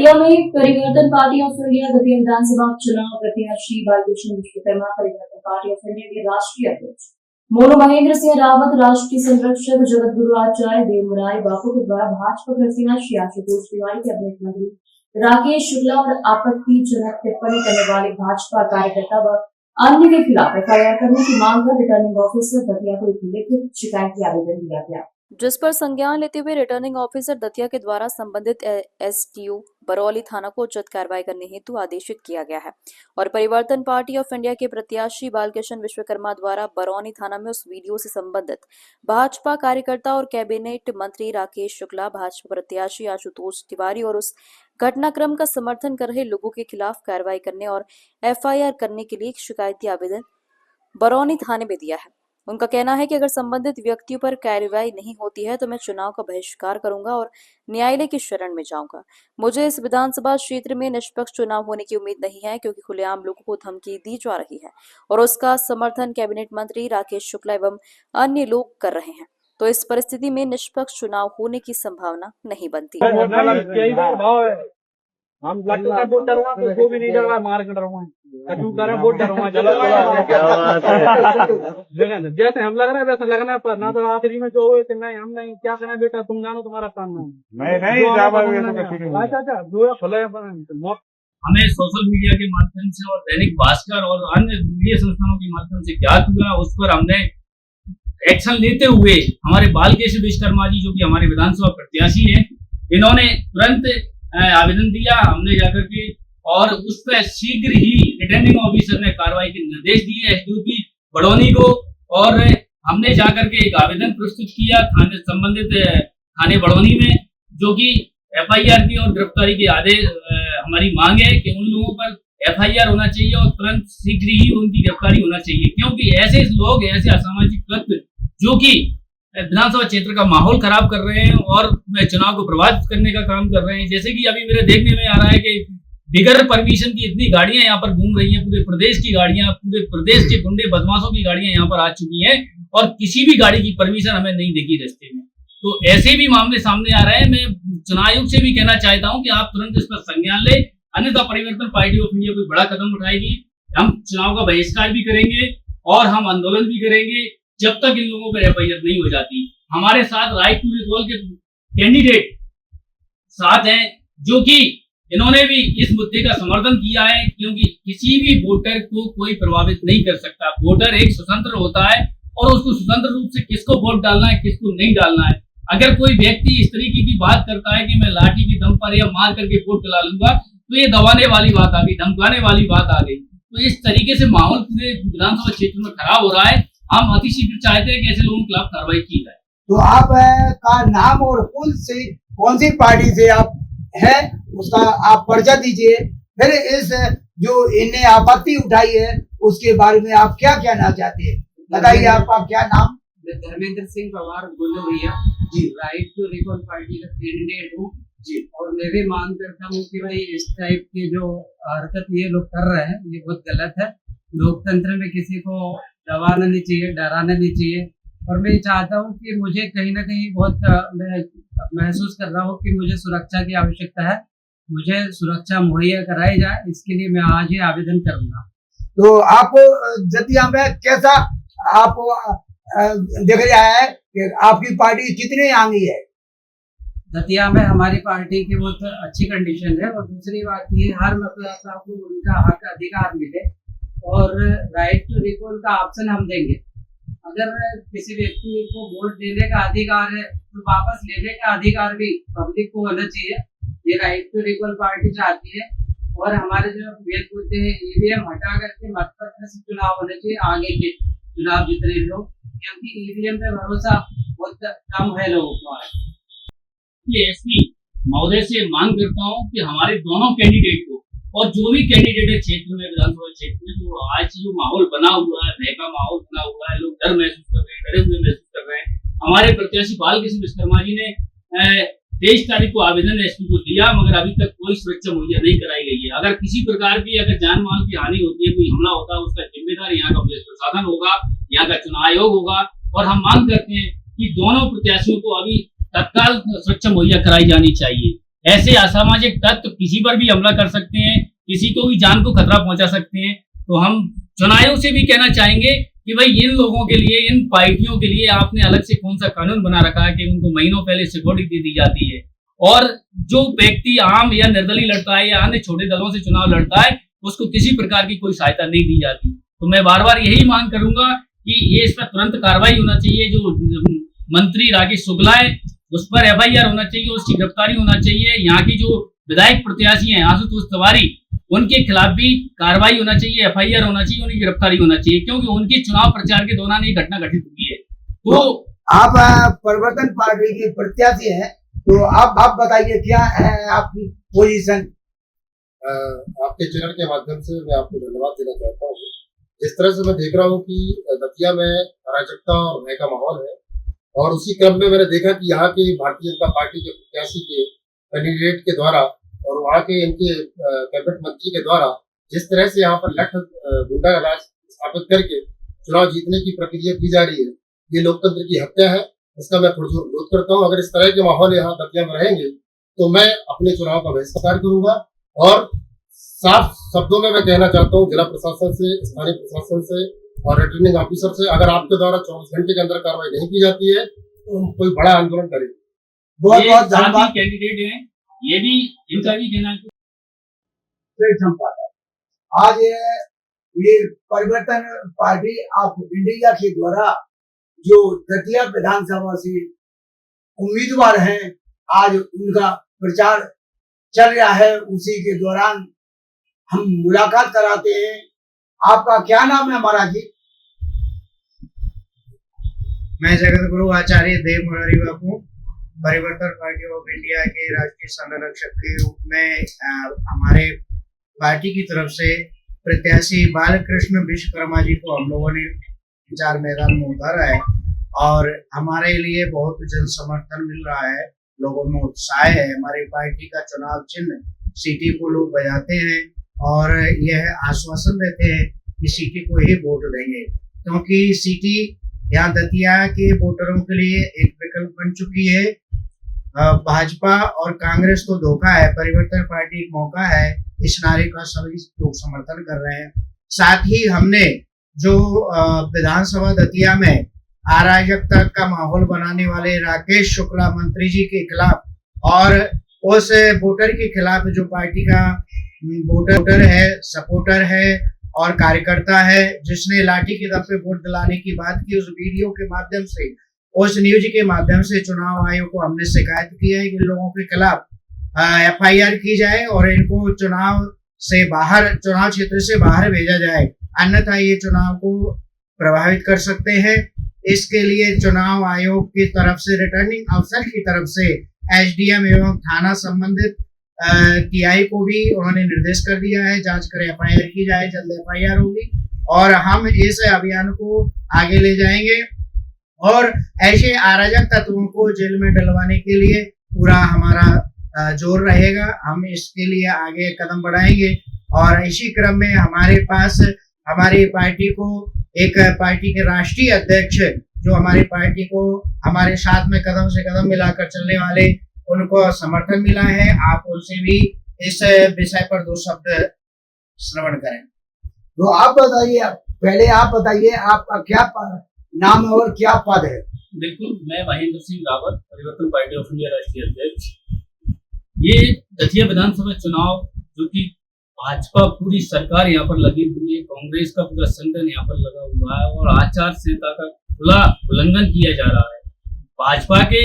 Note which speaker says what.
Speaker 1: दतिया में परिवर्तन party of India Datia विधानसभा चुनाव प्रत्याशी बालकृष्ण विश्वकर्मा परिवर्तन पार्टी ऑफ इंडिया के राष्ट्रीय अध्यक्ष मोनू महेंद्र सिंह रावत, राष्ट्रीय संरक्षक जगत गुरु आचार्य देवराय बापू के द्वारा भाजपा प्रत्याशी आशुतोष तिवारी के अपने मंत्री राकेश शुक्ला और आपत्तिजनक टिप्पणी करने वाले भाजपा कार्यकर्ता व अन्य के खिलाफ एफआईआर करने की मांग कर रिटर्निंग ऑफिसर दतिया को एक लिखित शिकायती आवेदन दिया गया, जिस पर संज्ञान लेते हुए रिटर्निंग ऑफिसर दतिया के द्वारा संबंधित एसडीओ बरौली थाना को उचित कार्रवाई करने हेतु आदेशित किया गया है और परिवर्तन पार्टी ऑफ इंडिया के प्रत्याशी बालकृष्ण विश्वकर्मा द्वारा बरौनी थाना में उस वीडियो से संबंधित भाजपा कार्यकर्ता और कैबिनेट मंत्री राकेश शुक्ला, भाजपा प्रत्याशी आशुतोष तिवारी और उस घटनाक्रम का समर्थन कर रहे लोगों के खिलाफ कार्रवाई करने और एफआईआर करने के लिए एक शिकायती आवेदन बरौनी थाने में दिया है। उनका कहना है कि अगर संबंधित व्यक्तियों पर कार्रवाई नहीं होती है तो मैं चुनाव का बहिष्कार करूंगा और न्यायालय की शरण में जाऊंगा। मुझे इस विधानसभा क्षेत्र में निष्पक्ष चुनाव होने की उम्मीद नहीं है क्योंकि खुलेआम लोगों को धमकी दी जा रही है और उसका समर्थन कैबिनेट मंत्री राकेश शुक्ला एवं अन्य लोग कर रहे हैं, तो इस परिस्थिति में निष्पक्ष चुनाव होने की संभावना नहीं बनती।
Speaker 2: हम बहुत डरवा तो भी नहीं डरवा मार कर डरवा कटू कर बहुत डरवा चलो जैसे हम लग रहा है वैसे लगना पर ना तो आखिरी में जो हुए तो नहीं हम नहीं क्या करना बेटा तुम जानो तुम्हारा काम
Speaker 3: मैं नहीं
Speaker 2: अच्छा जो खुले
Speaker 4: हमें सोशल मीडिया के माध्यम से और दैनिक भास्कर और अन्य मीडिया संस्थानों के माध्यम से ज्ञात हुआ, उस पर हमने एक्शन लेते हुए हमारे बालकृष्ण विश्वकर्मा जी जो कि हमारे विधानसभा प्रत्याशी हैं, इन्होंने तुरंत आवेदन दिया हमने जाकर के और उस पर शीघ्र ही रिटर्निंग ऑफिसर ने कार्रवाई के निर्देश दिए एसडीओपी बड़ौनी को और हमने जाकर के एक आवेदन प्रस्तुत किया थाने संबंधित थाने बड़ौनी में, जो कि एफआईआर की और गिरफ्तारी के आदेश हमारी मांग है कि उन लोगों पर एफआईआर होना चाहिए और तुरंत शीघ्र ही उनकी गिरफ्तारी होना चाहिए, क्योंकि ऐसे लोग ऐसे असामाजिक तत्व जो कि विधानसभा क्षेत्र का माहौल खराब कर रहे हैं और चुनाव को प्रभावित करने का काम कर रहे हैं। जैसे कि अभी मेरे देखने में आ रहा है कि बिगर परमिशन की इतनी गाड़ियां यहाँ पर घूम रही हैं, पूरे प्रदेश की गाड़ियां, पूरे प्रदेश के गुंडे बदमाशों की गाड़ियां यहाँ पर आ चुकी हैं और किसी भी गाड़ी की परमिशन हमें नहीं देखी रास्ते में। तो ऐसे भी मामले सामने आ रहे हैं। मैं चुनाव आयोग से भी कहना चाहता हूँ कि आप तुरंत इस पर संज्ञान ले, अन्यथा परिवर्तन पार्टी ऑफ इंडिया कोई बड़ा कदम उठाएगी। हम चुनाव का बहिष्कार भी करेंगे और हम आंदोलन भी करेंगे जब तक इन लोगों पर एफआईआर नहीं हो जाती। हमारे साथ राइट टू रिकॉल के कैंडिडेट साथ हैं जो कि इन्होंने भी इस मुद्दे का समर्थन किया है, क्योंकि किसी भी वोटर को कोई प्रभावित नहीं कर सकता। वोटर एक स्वतंत्र होता है और उसको स्वतंत्र रूप से किसको वोट डालना है किसको नहीं डालना है। अगर कोई व्यक्ति इस तरीके की बात करता है कि मैं लाठी की दम पर या मार करके वोट डला लूंगा, तो ये दबाने वाली बात आ गई, धमकाने वाली बात आ गई। तो इस तरीके से माहौल पूरे विधानसभा क्षेत्र में खराब हो रहा है। हम अतिशीघ्र चाहते हैं कि ऐसे लोगों के खिलाफ कार्रवाई की जाए।
Speaker 3: तो आप का नाम और कौन सी पार्टी से आप है उसका आप परिचय दीजिए, फिर इस जो इन्हें आपत्ति उठाई है उसके बारे में आप क्या कहना चाहते हैं, बताइए। आपका क्या नाम?
Speaker 5: धर्मेंद्र सिंह पवार बोलो भैया जी, राइट टू रिकॉल पार्टी का कैंडिडेट हूँ जी। और मैं भी मांग करता हूँ कि भाई इस टाइप की जो हरकत ये लोग कर रहे हैं ये बहुत गलत है। लोकतंत्र में किसी को दबाना नहीं चाहिए, डराना नहीं चाहिए। और मैं चाहता हूँ कि मुझे कहीं ना कहीं बहुत मैं महसूस कर रहा हूँ कि मुझे सुरक्षा की आवश्यकता है, मुझे सुरक्षा मुहैया कराई जाए, इसके लिए मैं आज ही आवेदन करूंगा।
Speaker 3: तो आप दतिया में कैसा आप देख रहा है कि आपकी पार्टी कितने आंगी है?
Speaker 5: दतिया में हमारी पार्टी की बहुत अच्छी कंडीशन है। और दूसरी बात ये हर मतदाता को उनका हक अधिकार मिले और राइट टू रिकॉल का ऑप्शन हम देंगे। अगर किसी व्यक्ति को वोट देने का अधिकार है तो वापस लेने का अधिकार भी पब्लिक को होना चाहिए। ये राइट टू रिकॉल पार्टी चाहती है। और हमारे जो मेन मुद्दे हैं ईवीएम हटा करके मतपत्र से चुनाव होने चाहिए आगे के चुनाव जितने लोग, क्योंकि ईवीएम पे भरोसा बहुत कम है लोगों को।
Speaker 4: एसपी महोदय से मांग करता हूँ कि हमारे दोनों कैंडिडेट को और जो भी कैंडिडेट है क्षेत्र में, विधानसभा क्षेत्र में, जो आज जो माहौल बना हुआ है, भय का माहौल बना हुआ है, लोग डर महसूस कर रहे हैं, डरे हुए महसूस कर रहे हैं। हमारे प्रत्याशी बालकृष्ण विश्वकर्मा जी ने 23 तारीख को आवेदन एसपी को दिया, मगर अभी तक कोई सुरक्षा मुहैया नहीं कराई गई है। अगर किसी प्रकार की अगर जान माल की हानि होती है, कोई हमला होता है, उसका जिम्मेदार यहाँ का पुलिस प्रशासन होगा, यहाँ का चुनाव आयोग होगा। और हम मांग करते हैं कि दोनों प्रत्याशियों को अभी तत्काल सुरक्षा मुहैया कराई जानी चाहिए। ऐसे असामाजिक तत्व किसी पर भी हमला कर सकते हैं, किसी को भी जान को खतरा पहुंचा सकते हैं। तो हम चुनावों से भी कहना चाहेंगे कि भाई इन लोगों के लिए, इन पार्टियों के लिए आपने अलग से कौन सा कानून बना रखा है कि उनको महीनों पहले सिक्योरिटी दे दी जाती है, और जो व्यक्ति आम या निर्दलीय लड़ता है या अन्य छोटे दलों से चुनाव लड़ता है उसको किसी प्रकार की कोई सहायता नहीं दी जाती। तो मैं बार बार यही मांग करूंगा कि ये इस पर तुरंत कार्रवाई होना चाहिए। जो मंत्री राकेश शुक्ला है उस पर FIR होना चाहिए, उसकी गिरफ्तारी होना चाहिए। यहाँ की जो विधायक प्रत्याशी हैं आशुतोष तिवारी, उनके खिलाफ भी कार्रवाई होना चाहिए, FIR होना चाहिए, उनकी गिरफ्तारी होना चाहिए, क्योंकि उनके चुनाव प्रचार के दौरान ये घटना घटित हुई है। तो
Speaker 3: आप परिवर्तन पार्टी के प्रत्याशी हैं, तो आप बताइए क्या है आपकी पोजीशन।
Speaker 6: आपके चैनल के माध्यम से मैं आपको धन्यवाद देना चाहता हूँ। जिस तरह से मैं देख रहा हूँ कि दतिया में अराजकता और भय का माहौल है, और उसी क्रम में मैंने देखा कि यहाँ के भारतीय जनता पार्टी के प्रत्याशी के कैंडिडेट के द्वारा और वहाँ के इनके कैबिनेट मंत्री के द्वारा जिस तरह से यहाँ पर लठ गुंडाराज स्थापित करके चुनाव जीतने की प्रक्रिया की जा रही है, ये लोकतंत्र की हत्या है। इसका मैं पुरजोर विरोध करता हूँ। अगर इस तरह के माहौल यहाँ दतिया में रहेंगे तो मैं अपने चुनाव का बहिष्कार करूंगा। और साफ शब्दों में मैं कहना चाहता हूँ जिला प्रशासन से, स्थानीय प्रशासन से और रिटर्निंग ऑफिसर से, अगर आपके द्वारा 24 घंटे के अंदर कार्रवाई नहीं की जाती है तो हम कोई बड़ा आंदोलन करेंगे।
Speaker 3: बहुत बहुत धन्यवाद।
Speaker 4: कैंडिडेट हैं, ये भी इनका भी कहना
Speaker 3: है आज ये परिवर्तन पार्टी ऑफ इंडिया के द्वारा जो दतिया विधानसभा से उम्मीदवार हैं, आज उनका प्रचार चल रहा है। उसी के दौरान हम मुलाकात कराते हैं। आपका क्या नाम है महाराज जी?
Speaker 7: मैं जगत गुरु आचार्य देव मुरारी बापू परिवर्तन पार्टी ऑफ इंडिया के राष्ट्रीय संरक्षक के रूप में हमारे पार्टी की तरफ से प्रत्याशी बालकृष्ण विश्वकर्मा जी को हम लोगों ने विचार मैदान में उतारा है, और हमारे लिए बहुत जन समर्थन मिल रहा है, लोगों में उत्साह है। हमारी पार्टी का चुनाव चिन्ह सीटी को लोग बजाते हैं और यह आश्वासन देते हैं कि सीटी को ही वोट देंगे, क्योंकि सीटी यहाँ दतिया के वोटरों के लिए एक विकल्प बन चुकी है। भाजपा और कांग्रेस को धोखा है, परिवर्तन पार्टी एक मौका है। इस नारे का सभी लोग समर्थन कर रहे हैं। साथ ही हमने जो विधानसभा दतिया में अराजकता का माहौल बनाने वाले राकेश शुक्ला मंत्री जी के खिलाफ और उस वोटर के खिलाफ जो पार्टी का वोटर है, सपोर्टर है और कार्यकर्ता है, जिसने लाठी के दम पे वोट दिलाने की बात की, उस वीडियो के माध्यम से, उस न्यूज के माध्यम से चुनाव आयोग को हमने शिकायत की है कि इन लोगों के खिलाफ FIR की जाए और इनको चुनाव क्षेत्र से बाहर भेजा जाए, अन्यथा ये चुनाव को प्रभावित कर सकते हैं। इसके लिए चुनाव आयोग की तरफ से, रिटर्निंग अफसर की तरफ से SDM एवं थाना संबंधित TI को भी उन्होंने निर्देश कर दिया है, जांच कर FIR की जाए, जल्द FIR होगी और हम इस अभियान को आगे ले जाएंगे और ऐसे अराजक तत्वों को जेल में डलवाने के लिए पूरा हमारा जोर रहेगा। हम इसके लिए आगे कदम बढ़ाएंगे और इसी क्रम में हमारे पास हमारी पार्टी को एक पार्टी के राष्ट्रीय अध्यक्ष जो हमारी पार्टी को हमारे साथ में कदम से कदम मिलाकर चलने वाले, उनको समर्थन मिला है। आप उनसे भी इस विषय पर 2 शब्द श्रवण करें।
Speaker 3: तो आप बताइए, पहले आप बताइए आपका क्या नाम और क्या पद है?
Speaker 4: बिल्कुल, मैं महेंद्र सिंह रावत, परिवर्तन पार्टी ऑफ इंडिया राष्ट्रीय अध्यक्ष। ये दतिया विधानसभा चुनाव जो कि भाजपा पूरी सरकार यहाँ पर लगी हुई है, कांग्रेस का पूरा संगठन यहाँ पर लगा हुआ है और आचार संहिता का खुला उल्लंघन किया जा रहा है। भाजपा के